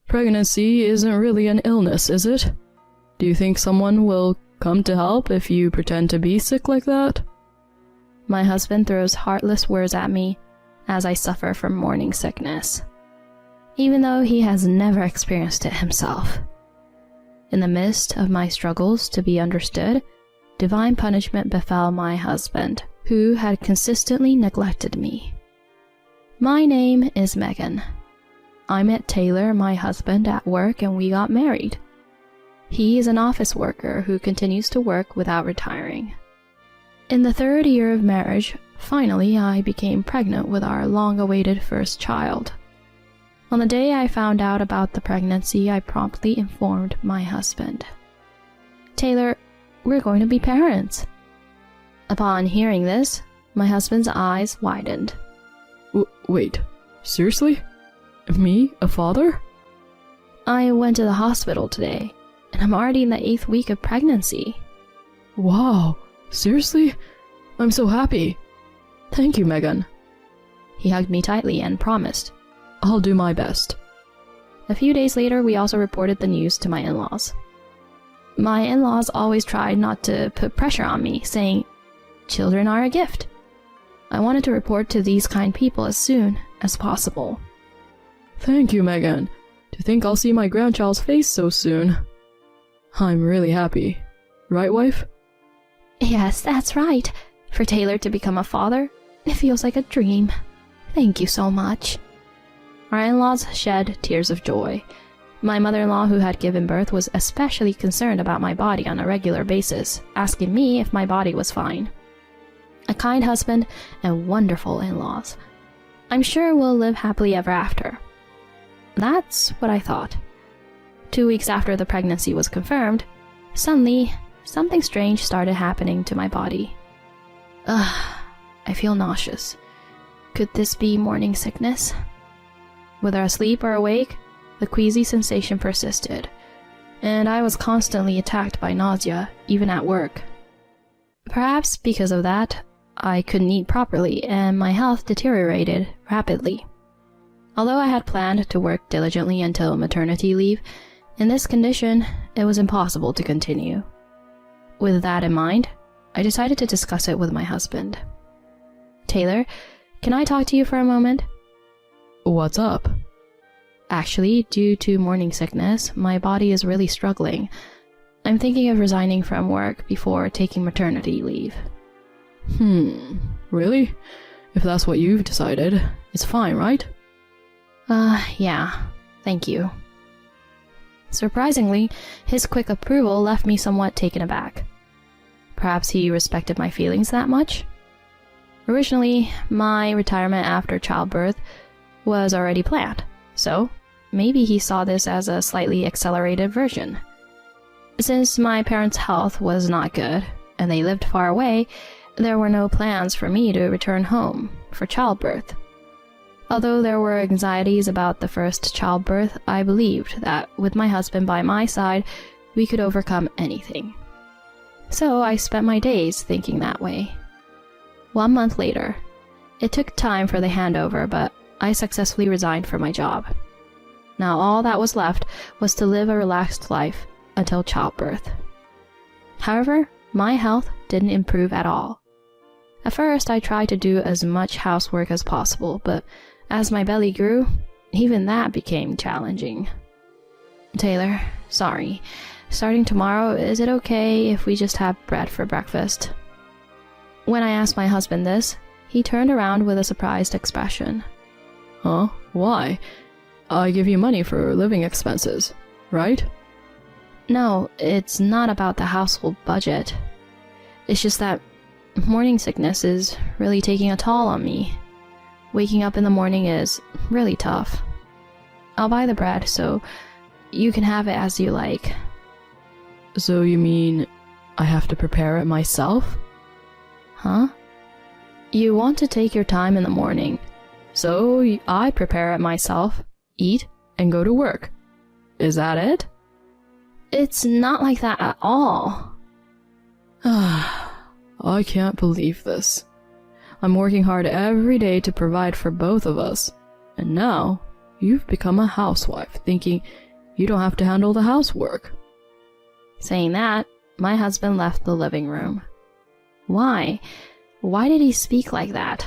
Pregnancy isn't really an illness, is it? Do you think someone will come to help if you pretend to be sick like that? My husband throws heartless words at me as I suffer from morning sickness, even though he has never experienced it himself. In the midst of my struggles to be understood, divine punishment befell my husband, who had consistently neglected me. My name is Megan. I met Taylor, my husband, at work and we got married. He is an office worker who continues to work without retiring. In the 3rd year of marriage, finally I became pregnant with our long-awaited first child. On the day I found out about the pregnancy, I promptly informed my husband. Taylor, we're going to be parents. Upon hearing this, my husband's eyes widened. Wait, seriously? Me, a father? I went to the hospital today, and I'm already in the 8th week of pregnancy. Wow, seriously? I'm so happy. Thank you, Megan. He hugged me tightly and promised, I'll do my best. A few days later, we also reported the news to my in-laws. My in-laws always tried not to put pressure on me, saying, children are a gift. I wanted to report to these kind people as soon as possible. Thank you, Megan. To think I'll see my grandchild's face so soon. I'm really happy. Right, wife? Yes, that's right. For Taylor to become a father, it feels like a dream. Thank you so much. Our in-laws shed tears of joy. My mother-in-law, who had given birth, was especially concerned about my body on a regular basis, asking me if my body was fine. A kind husband and wonderful in-laws. I'm sure we'll live happily ever after. That's what I thought. 2 weeks after the pregnancy was confirmed, suddenly, something strange started happening to my body. I feel nauseous. Could this be morning sickness? Whether asleep or awake, the queasy sensation persisted, and I was constantly attacked by nausea, even at work. Perhaps because of that, I couldn't eat properly, and my health deteriorated rapidly. Although I had planned to work diligently until maternity leave, in this condition, it was impossible to continue. With that in mind, I decided to discuss it with my husband. Taylor, can I talk to you for a moment? What's up? Actually, due to morning sickness, my body is really struggling. I'm thinking of resigning from work before taking maternity leave. Really? If that's what you've decided, it's fine, right? Yeah. Thank you. Surprisingly, his quick approval left me somewhat taken aback. Perhaps he respected my feelings that much? Originally, my retirement after childbirth was already planned, so maybe he saw this as a slightly accelerated version. Since my parents' health was not good, and they lived far away, there were no plans for me to return home for childbirth. Although there were anxieties about the first childbirth, I believed that with my husband by my side, we could overcome anything. So I spent my days thinking that way. 1 month later, it took time for the handover, but I successfully resigned from my job. Now all that was left was to live a relaxed life until childbirth. However, my health didn't improve at all. At first, I tried to do as much housework as possible, but as my belly grew, even that became challenging. Taylor, sorry. Starting tomorrow, is it okay if we just have bread for breakfast? When I asked my husband this, he turned around with a surprised expression. Huh? Why? I give you money for living expenses, right? No, it's not about the household budget. It's just that morning sickness is really taking a toll on me. Waking up in the morning is really tough. I'll buy the bread, so you can have it as you like. So you mean I have to prepare it myself? Huh? You want to take your time in the morning, so I prepare it myself, eat, and go to work. Is that it? It's not like that at all. I can't believe this. I'm working hard every day to provide for both of us, and now You've become a housewife, thinking you don't have to handle the housework. Saying that, my husband left the living room. Why? Why did he speak like that?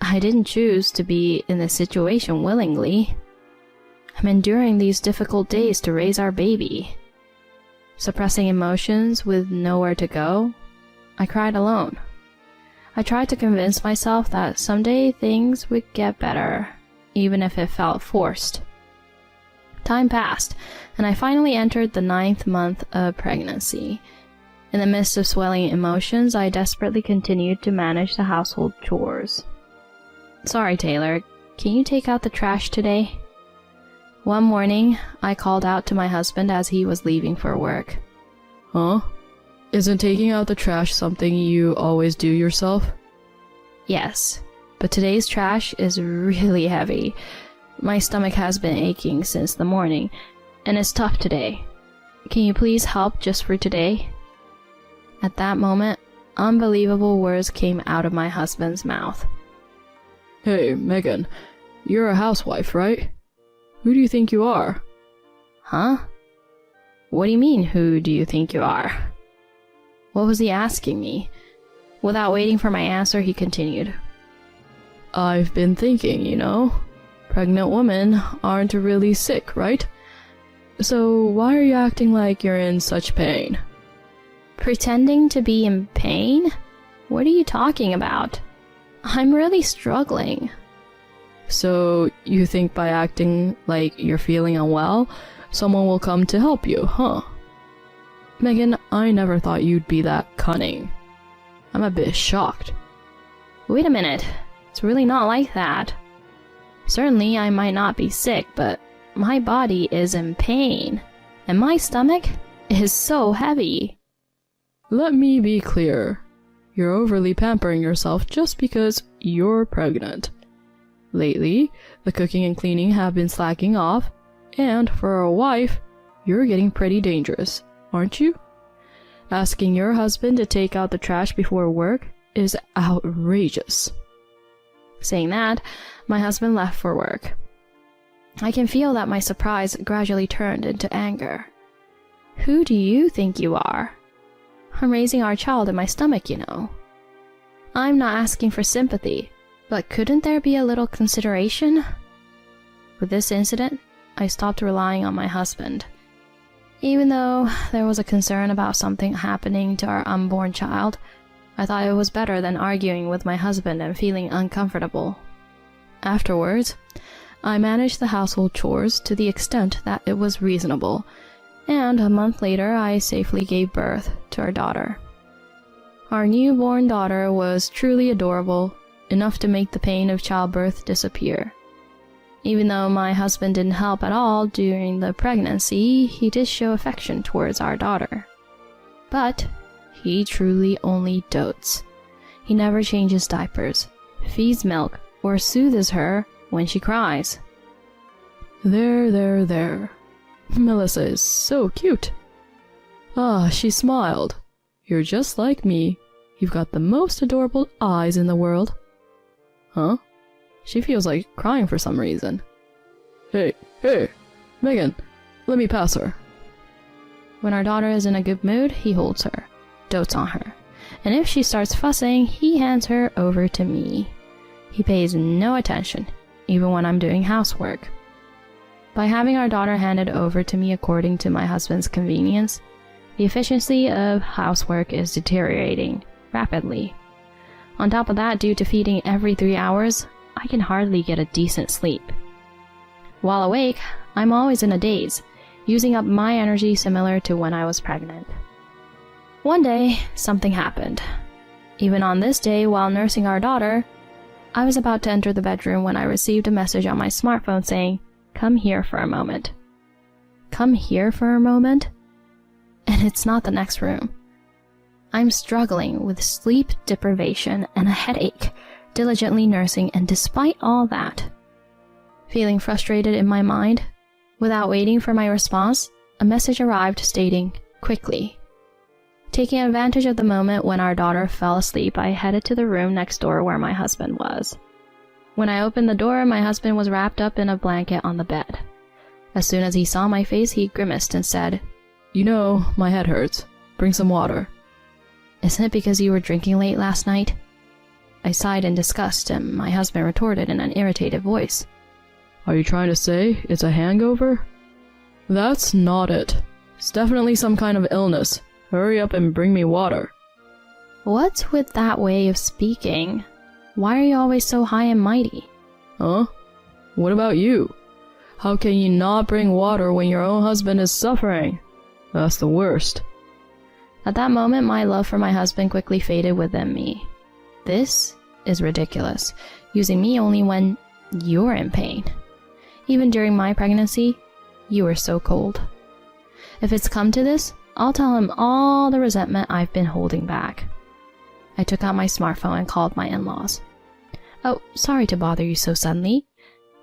I didn't choose to be in this situation willingly. I'm enduring these difficult days to raise our baby. Suppressing emotions with nowhere to go, I cried alone. I tried to convince myself that someday things would get better, even if it felt forced. Time passed, and I finally entered the 9th month of pregnancy. In the midst of swelling emotions, I desperately continued to manage the household chores. Sorry, Taylor, can you take out the trash today? One morning, I called out to my husband as he was leaving for work. Huh? Isn't taking out the trash something you always do yourself? Yes, but today's trash is really heavy. My stomach has been aching since the morning, and it's tough today. Can you please help just for today? At that moment, unbelievable words came out of my husband's mouth. Hey, Megan, you're a housewife, right? Who do you think you are? Huh? What do you mean, who do you think you are? What was he asking me? Without waiting for my answer, he continued. I've been thinking, pregnant women aren't really sick, right? So why are you acting like you're in such pain? Pretending to be in pain? What are you talking about? I'm really struggling. So you think by acting like you're feeling unwell, someone will come to help you, huh? Megan, I never thought you'd be that cunning. I'm a bit shocked. Wait a minute. It's really not like that. Certainly, I might not be sick, but my body is in pain, and my stomach is so heavy. Let me be clear. You're overly pampering yourself just because you're pregnant. Lately, the cooking and cleaning have been slacking off, and for a wife, you're getting pretty dangerous, aren't you? Asking your husband to take out the trash before work is outrageous. Saying that, my husband left for work. I can feel that my surprise gradually turned into anger. Who do you think you are? I'm raising our child in my stomach, I'm not asking for sympathy, but couldn't there be a little consideration? With this incident, I stopped relying on my husband. Even though there was a concern about something happening to our unborn child, I thought it was better than arguing with my husband and feeling uncomfortable. Afterwards, I managed the household chores to the extent that it was reasonable, and a month later I safely gave birth to our daughter. Our newborn daughter was truly adorable, enough to make the pain of childbirth disappear. Even though my husband didn't help at all during the pregnancy, he did show affection towards our daughter. But he truly only dotes. He never changes diapers, feeds milk, or soothes her when she cries. There. Melissa is so cute. Ah, she smiled. You're just like me. You've got the most adorable eyes in the world. Huh? She feels like crying for some reason. Hey, Megan, let me pass her. When our daughter is in a good mood, he holds her, dotes on her, and if she starts fussing, he hands her over to me. He pays no attention, even when I'm doing housework. By having our daughter handed over to me according to my husband's convenience, the efficiency of housework is deteriorating rapidly. On top of that, due to feeding every 3 hours, I can hardly get a decent sleep. While awake, I'm always in a daze, using up my energy similar to when I was pregnant. One day, something happened. Even on this day, while nursing our daughter, I was about to enter the bedroom when I received a message on my smartphone saying, "Come here for a moment." Come here for a moment? And it's not the next room. I'm struggling with sleep deprivation and a headache, diligently nursing, and despite all that, feeling frustrated in my mind, without waiting for my response, a message arrived stating, "Quickly." Taking advantage of the moment when our daughter fell asleep, I headed to the room next door where my husband was. When I opened the door, my husband was wrapped up in a blanket on the bed. As soon as he saw my face, he grimaced and said, You know, my head hurts. Bring some water. Isn't it because you were drinking late last night? I sighed in disgust, and my husband retorted in an irritated voice. Are you trying to say it's a hangover? That's not it. It's definitely some kind of illness. Hurry up and bring me water. What's with that way of speaking? Why are you always so high and mighty? Huh? What about you? How can you not bring water when your own husband is suffering? That's the worst. At that moment, my love for my husband quickly faded within me. This is ridiculous, using me only when you're in pain. Even during my pregnancy, you were so cold. If it's come to this, I'll tell him all the resentment I've been holding back. I took out my smartphone and called my in-laws. Oh, sorry to bother you so suddenly.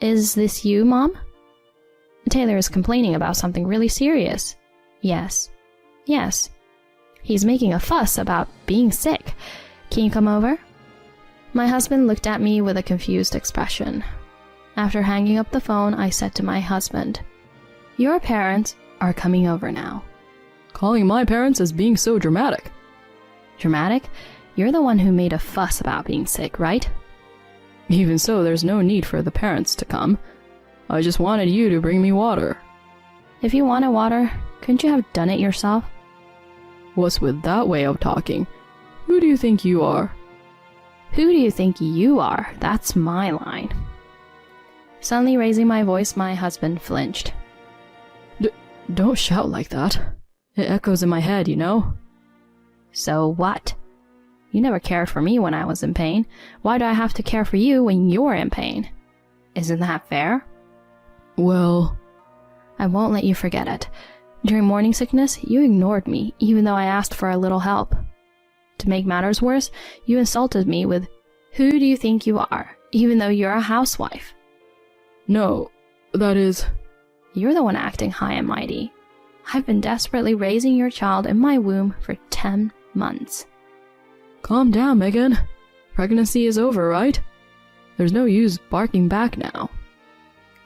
Is this you, Mom? Taylor is complaining about something really serious. Yes. He's making a fuss about being sick. Can you come over? My husband looked at me with a confused expression. After hanging up the phone, I said to my husband, Your parents are coming over now. Calling my parents as being so dramatic. Dramatic? You're the one who made a fuss about being sick, right? Even so, there's no need for the parents to come. I just wanted you to bring me water. If you wanted water, couldn't you have done it yourself? What's with that way of talking? Who do you think you are? Who do you think you are? That's my line. Suddenly raising my voice, my husband flinched. Don't shout like that. It echoes in my head, you know? So what? You never cared for me when I was in pain. Why do I have to care for you when you're in pain? Isn't that fair? Well, I won't let you forget it. During morning sickness, you ignored me, even though I asked for a little help. To make matters worse, you insulted me with, Who do you think you are, even though you're a housewife? No, that is... You're the one acting high and mighty. I've been desperately raising your child in my womb for 10 months. Calm down, Megan. Pregnancy is over, right? There's no use barking back now.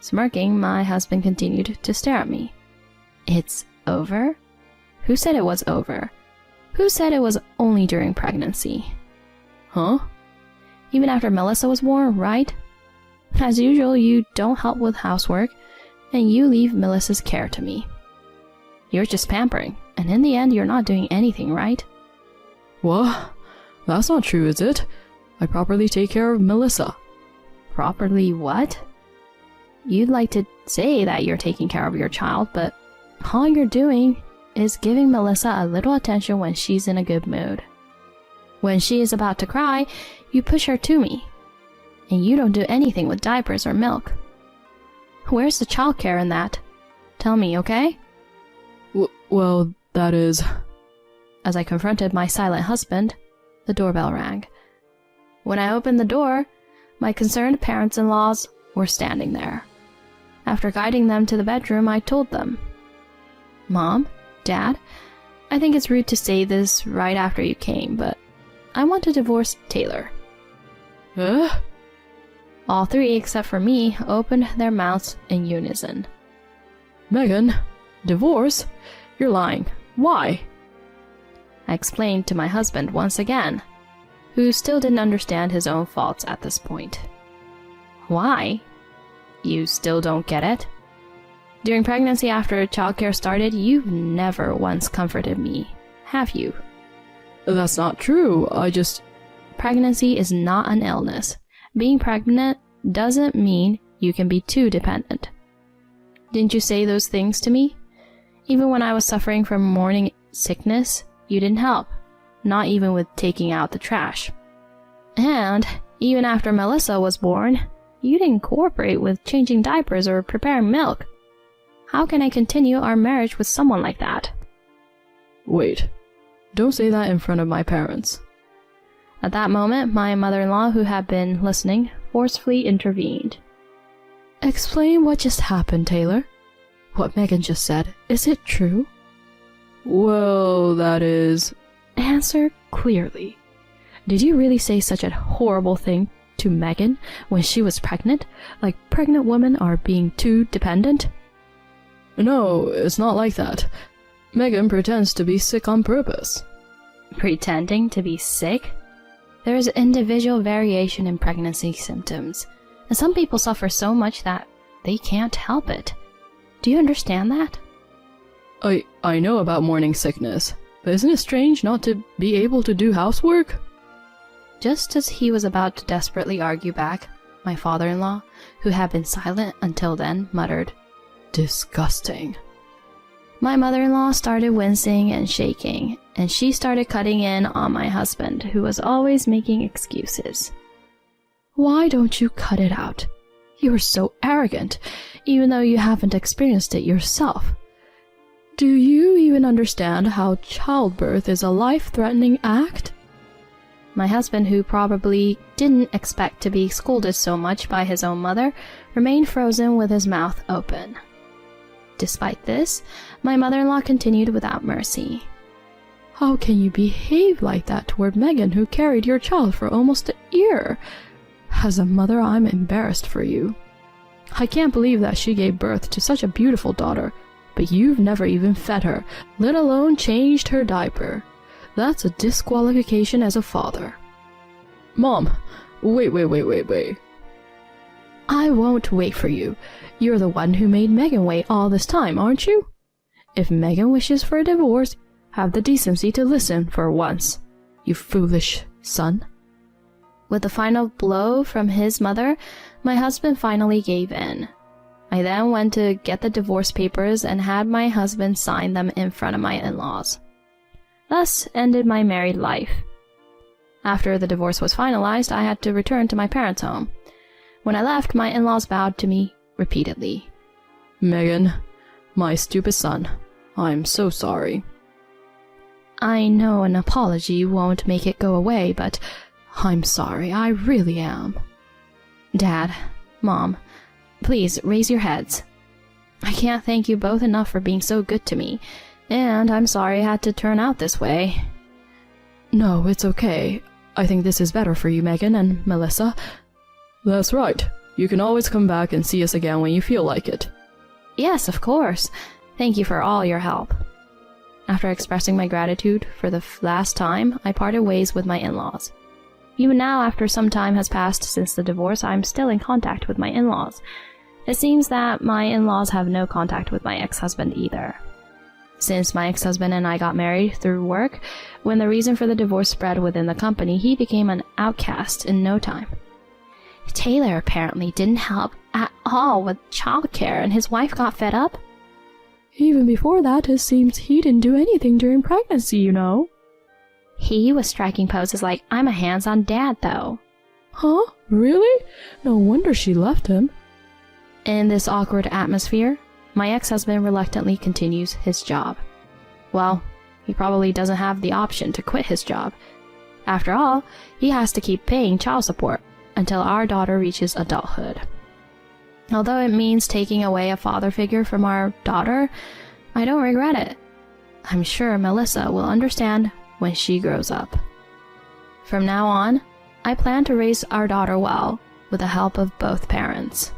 Smirking, my husband continued to stare at me. It's over? Who said it was over? Who said it was only during pregnancy? Huh? Even after Melissa was born, right? As usual, you don't help with housework, and you leave Melissa's care to me. You're just pampering, and in the end, you're not doing anything, right? What? That's not true, is it? I properly take care of Melissa. Properly what? You'd like to say that you're taking care of your child, but all you're doing is giving Melissa a little attention when she's in a good mood. When she is about to cry, you push her to me, and you don't do anything with diapers or milk. Where's the childcare in that? Tell me, okay? Well, that is... As I confronted my silent husband, the doorbell rang. When I opened the door, my concerned parents-in-laws were standing there. After guiding them to the bedroom, I told them, Mom, Dad, I think it's rude to say this right after you came, but I want to divorce Taylor. Huh? All three, except for me, opened their mouths in unison. Megan, divorce? You're lying. Why? I explained to my husband once again, who still didn't understand his own faults at this point. Why? You still don't get it? During pregnancy after childcare started, you've never once comforted me, have you? That's not true. I just... Pregnancy is not an illness. Being pregnant doesn't mean you can be too dependent. Didn't you say those things to me? Even when I was suffering from morning sickness, you didn't help, not even with taking out the trash. And even after Melissa was born, you didn't cooperate with changing diapers or preparing milk. How can I continue our marriage with someone like that? Wait. Don't say that in front of my parents. At that moment, my mother-in-law, who had been listening, forcefully intervened. Explain what just happened, Taylor. What Megan just said. Is it true? Well, that is... Answer clearly. Did you really say such a horrible thing to Megan when she was pregnant, like pregnant women are being too dependent? No, it's not like that. Megan pretends to be sick on purpose. Pretending to be sick? There is individual variation in pregnancy symptoms, and some people suffer so much that they can't help it. Do you understand that? I know about morning sickness, but isn't it strange not to be able to do housework? Just as he was about to desperately argue back, my father-in-law, who had been silent until then, muttered, "Disgusting." My mother-in-law started wincing and shaking, and she started cutting in on my husband, who was always making excuses. "Why don't you cut it out? You're so arrogant, even though you haven't experienced it yourself. Do you even understand how childbirth is a life-threatening act?" My husband, who probably didn't expect to be scolded so much by his own mother, remained frozen with his mouth open. Despite this, my mother-in-law continued without mercy. "How can you behave like that toward Megan, who carried your child for almost a year? As a mother, I'm embarrassed for you. I can't believe that she gave birth to such a beautiful daughter, but you've never even fed her, let alone changed her diaper. That's a disqualification as a father." "Mom, wait. I won't wait for you. You're the one who made Megan wait all this time, aren't you? If Megan wishes for a divorce, have the decency to listen for once, you foolish son." With the final blow from his mother, my husband finally gave in. I then went to get the divorce papers and had my husband sign them in front of my in-laws. Thus ended my married life. After the divorce was finalized, I had to return to my parents' home. When I left, my in-laws bowed to me repeatedly. "Megan, my stupid son, I'm so sorry." "I know an apology won't make it go away, but I'm sorry, I really am." "Dad, Mom, please raise your heads. I can't thank you both enough for being so good to me, and I'm sorry it had to turn out this way." "No, it's okay. I think this is better for you, Megan and Melissa." "That's right. You can always come back and see us again when you feel like it." "Yes, of course. Thank you for all your help." After expressing my gratitude for the last time, I parted ways with my in-laws. Even now, after some time has passed since the divorce, I'm still in contact with my in-laws. It seems that my in-laws have no contact with my ex-husband either. Since my ex-husband and I got married through work, when the reason for the divorce spread within the company, he became an outcast in no time. Taylor apparently didn't help at all with childcare, and his wife got fed up. Even before that, it seems he didn't do anything during pregnancy, you know. He was striking poses like, "I'm a hands-on dad, though." Huh? Really? No wonder she left him. In this awkward atmosphere, my ex-husband reluctantly continues his job. Well, he probably doesn't have the option to quit his job. After all, he has to keep paying child support until our daughter reaches adulthood. Although it means taking away a father figure from our daughter, I don't regret it. I'm sure Melissa will understand when she grows up. From now on, I plan to raise our daughter well with the help of both parents.